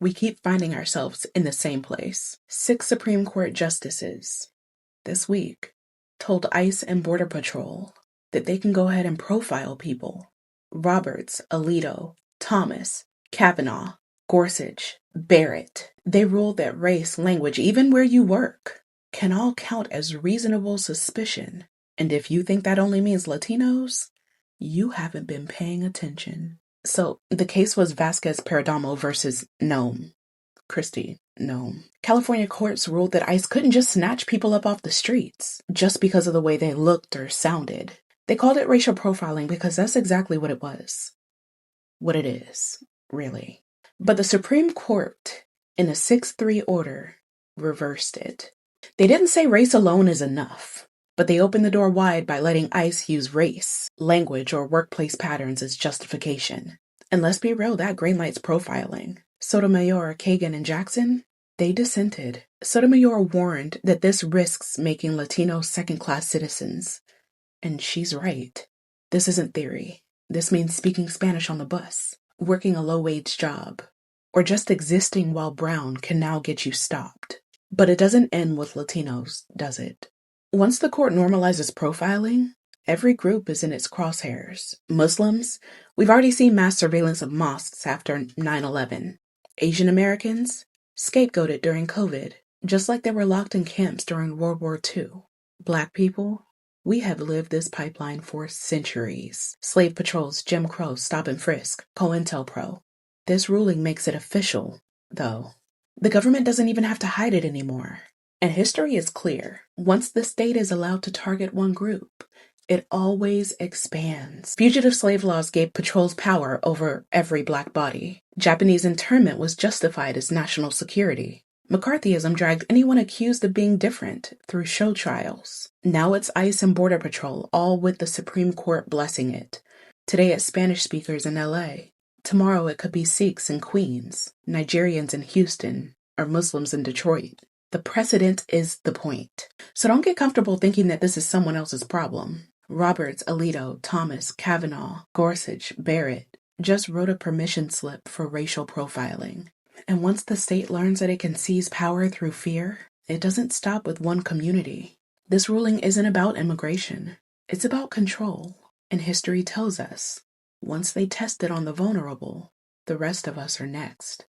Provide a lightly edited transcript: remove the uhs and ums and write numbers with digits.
We keep finding ourselves in the same place. 6 Supreme Court justices this week told ICE and Border Patrol that they can go ahead and profile people. Roberts, Alito, Thomas, Kavanaugh, Gorsuch, Barrett. They ruled that race, language, even where you work, can all count as reasonable suspicion. And if you think that only means Latinos, you haven't been paying attention. So the case was Vasquez-Perdomo versus Nome. Christie Nome. California courts ruled that ICE couldn't just snatch people up off the streets just because of the way they looked or sounded. They called it racial profiling because that's exactly what it was. What it is, really. But the Supreme Court, in a 6-3 order, reversed it. They didn't say race alone is enough, but they opened the door wide by letting ICE use race, language, or workplace patterns as justification. And let's be real, that greenlights profiling. Sotomayor, Kagan, and Jackson, they dissented. Sotomayor warned that this risks making Latinos second-class citizens. And she's right. This isn't theory. This means speaking Spanish on the bus, working a low-wage job, or just existing while brown can now get you stopped. But it doesn't end with Latinos, does it? Once the court normalizes profiling, every group is in its crosshairs. Muslims, we've already seen mass surveillance of mosques after 9/11. Asian Americans, scapegoated during COVID, just like they were locked in camps during World War II. Black people, we have lived this pipeline for centuries. Slave patrols, Jim Crow, stop and frisk, COINTELPRO. This ruling makes it official, though. The government doesn't even have to hide it anymore. And history is clear. Once the state is allowed to target one group, it always expands. Fugitive slave laws gave patrols power over every black body. Japanese internment was justified as national security. McCarthyism dragged anyone accused of being different through show trials. Now it's ICE and Border Patrol, all with the Supreme Court blessing it. Today it's Spanish speakers in LA. Tomorrow it could be Sikhs in Queens, Nigerians in Houston, or Muslims in Detroit. The precedent is the point. So don't get comfortable thinking that this is someone else's problem. Roberts, Alito, Thomas, Kavanaugh, Gorsuch, Barrett just wrote a permission slip for racial profiling. And once the state learns that it can seize power through fear, it doesn't stop with one community. This ruling isn't about immigration. It's about control. And history tells us, once they test it on the vulnerable, the rest of us are next.